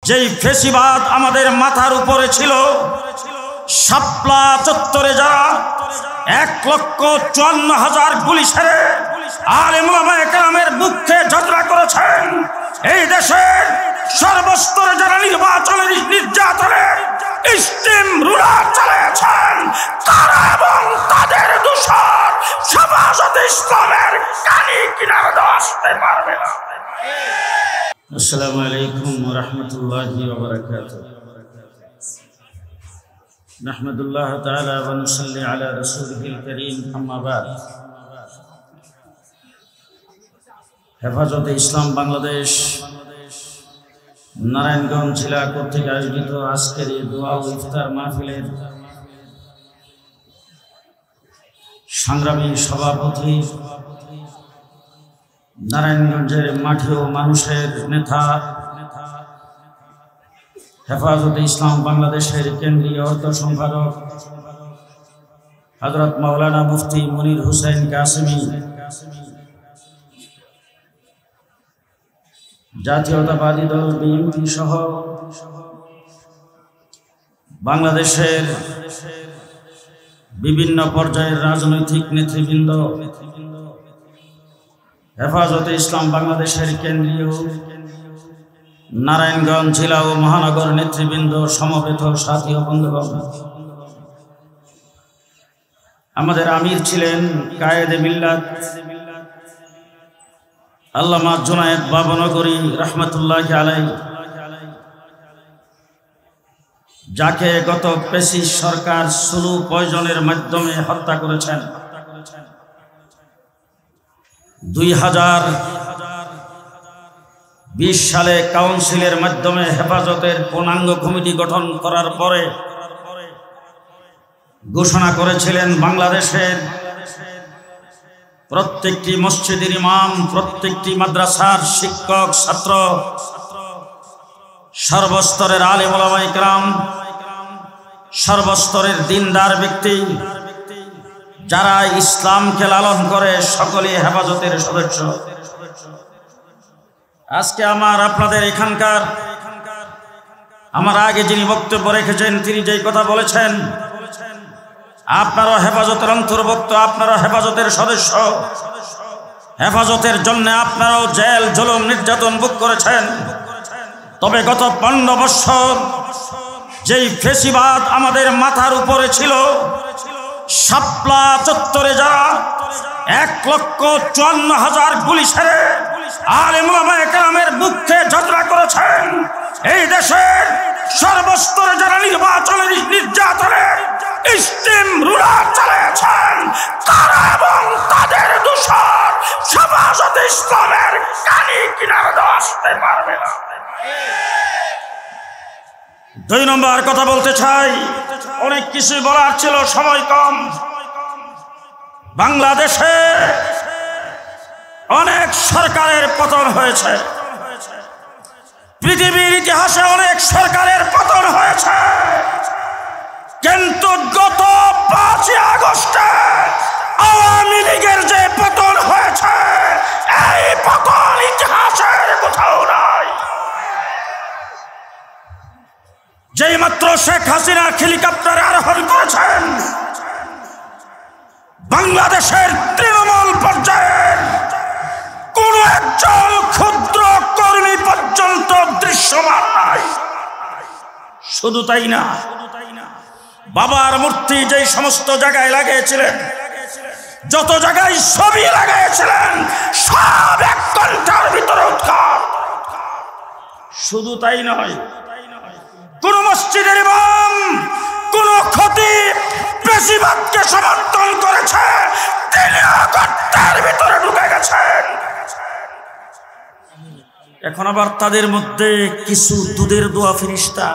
যেই ফেসিবাদ আমাদের মাথার উপরে ছিল, শাপলা চত্বরে যারা 1,54,000 গুলি ছেড়ে আলেম ওলামায়ে কেরামের বুকে যাত্রা করেছেন, এই দেশের সর্বস্তরে যারা নির্বাচনের নির্যাতনের স্টিম রুলার চালিয়েছেন, তারা এবং তাদের দোষর হেফাজতে ইসলামের কানি কিনারে আসতে পারবে না। আসসালামু আলাইকুম ওয়া রাহমাতুল্লাহি ওয়া বারাকাতুহু। নাহমাদুল্লাহ তাআলা ওয়া নুসাল্লি আলা রাসূলিল কারীম, আম্মা বাদ। হেফাজতে ইসলাম বাংলাদেশ নারায়ণগঞ্জ জেলা কর্তৃক আয়োজিত আজকের এই দোয়া ও ইফতার মাহফিলের সংগ্রামী সভাপতি, নারায়ণগঞ্জের মাঠে ও মানুষের নেতা, হেফাজতে ইসলাম বাংলাদেশের কেন্দ্রীয় অর্থ সম্পাদক হযরত মাওলানা মুফতি মনির হোসেন কাসেমী, জাতীয়তাবাদী দল বিএনপি সহ বাংলাদেশের বিভিন্ন পর্যায়ের রাজনৈতিক নেতৃবৃন্দ, হেফাজতে ইসলাম বাংলাদেশের কেন্দ্রীয় নারায়ণগঞ্জ জেলা ও মহানগর নেতৃবৃন্দ, সমবেত সাথী ও বন্ধুগণ, আমাদের আমির ছিলেন কায়েদে মিল্লাত আল্লামা জুনায়েদ বাবনগরী রাহমাতুল্লাহি আলাইহি, যাকে গত পেশিস সরকার স্লো পয়জনের মাধ্যমে হত্যা করেছেন। 2020 সালে কাউন্সিলের মাধ্যমে হেফাজতের পূর্ণাঙ্গ কমিটি গঠন করার পরে ঘোষণা করেছিলেন বাংলাদেশের প্রত্যেকটি মসজিদের ইমাম, প্রত্যেকটি মাদ্রাসার শিক্ষক, ছাত্র, সর্বস্তরের আলেম ওলামায়ে কেরাম, সর্বস্তরের দিনদার ব্যক্তি যারা ইসলামকে লালন করে সকলেই হেফাজতের সদস্য। আজকে আপনাদের এখানকার আমার আগে যিনি বক্তব্য রেখেছেন, তিনি যেই কথা বলেছেন, আপনারাও হেফাজতের অন্তর্ভুক্ত, আপনারাও হেফাজতের সদস্য, হেফাজতের জন্য আপনারাও জেল জুলুম নির্যাতন ভোগ করেছেন। তবে গত 15 বছর যেই ফেসিবাদ আমাদের মাথার উপরে ছিল, শাপলা চত্বরে যারা 1,54,000 গুলি ছেড়ে আলেম ওলামায়ে কেরামের বুকে যাত্রা করেছেন, এই দেশের সর্বস্তরে যারা নির্বাচনের নির্যাতনের স্টিম রুলার চালিয়েছেন, তারা এবং তাদের দোষর হেফাজতে ইসলামের কানি কিনারে আসতে পারবে না। 2 নম্বর কথা বলতে চাই, অনেক কিছু বলার ছিল, সময় কম। বাংলাদেশে অনেক সরকারের পতন হয়েছে, পৃথিবীর ইতিহাসে অনেক সরকারের পতন হয়েছে, কিন্তু গত 5 আগস্টে আওয়ামী লীগের যে পতন হয়েছে, এই পতন ইতিহাসের কোথাও নাই। যেই মাত্র শেখ হাসিনা হেলিকপ্টারে আরোহণ করেছেন, বাংলাদেশের তৃণমূল পর্যায়ের কোন একজন ক্ষুদ্র কর্মী পর্যন্ত দৃশ্যমান নাই। শুধু তাই না, বাবার মূর্তি যেই সমস্ত জায়গায় লাগিয়েছিলেন, যত জায়গায় ছবি লাগিয়েছিলেন, সব 1 ঘন্টার ভিতরে উৎখাত। শুধু তাই নয়, কোন মসজিদের ইমাম, কোন খতিব ফেসিবাদকে সমর্থন করেছে, তিনি গর্তের ভিতরে ঢুকে গেছেন। এখন আবার তাদের মধ্যে কিছু দুধের দোয়া ফেরেশতা,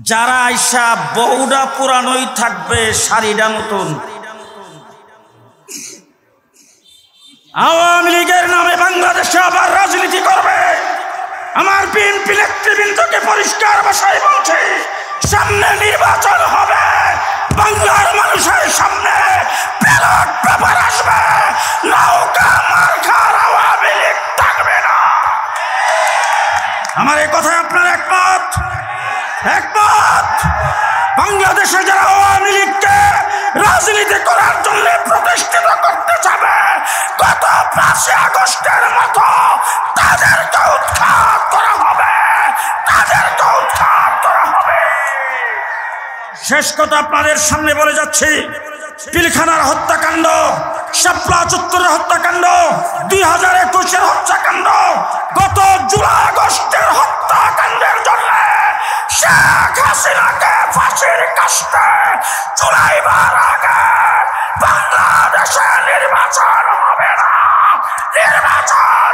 যারা আইসা বউডা পুরানোই থাকবে, শাড়িটা নতুন। আওয়ামী লীগের নামে বাংলাদেশে আবার রাজনীতি করবে। আমার বিএনপি নেতৃবৃন্দকে পরিষ্কার ভাষায় বলছি, সামনে নির্বাচন হবে, বাংলার মানুষের সামনে ব্যালট পেপার আসবে, নৌকা মার্কার আওয়ামী লীগ থাকবে না। আমার এই কথায় আপনার একমত? একমত? বাংলাদেশে যারা আওয়ামী লীগকে রাজনীতি করার জন্য প্রতিষ্ঠিত করতে চাবে, গত 5 আগস্টের মতো তাদেরকে উৎখাত করা হবে, তাদেরকে উৎখাত করা হবে। শেষ কথা আপনাদের সামনে বলে যাচ্ছি, পিলখানার হত্যাকাণ্ড, শাপলা চত্বরের হত্যাকাণ্ড, 2021-এর হত্যাকাণ্ড, গত জুলাই আগস্টের হত্যাকাণ্ডের জন্য শেখ হাসিনাকে ফাঁসির কাস্টে ঝুলাইবার আগে বাংলাদেশে নির্বাচন হবে না, নির্বাচন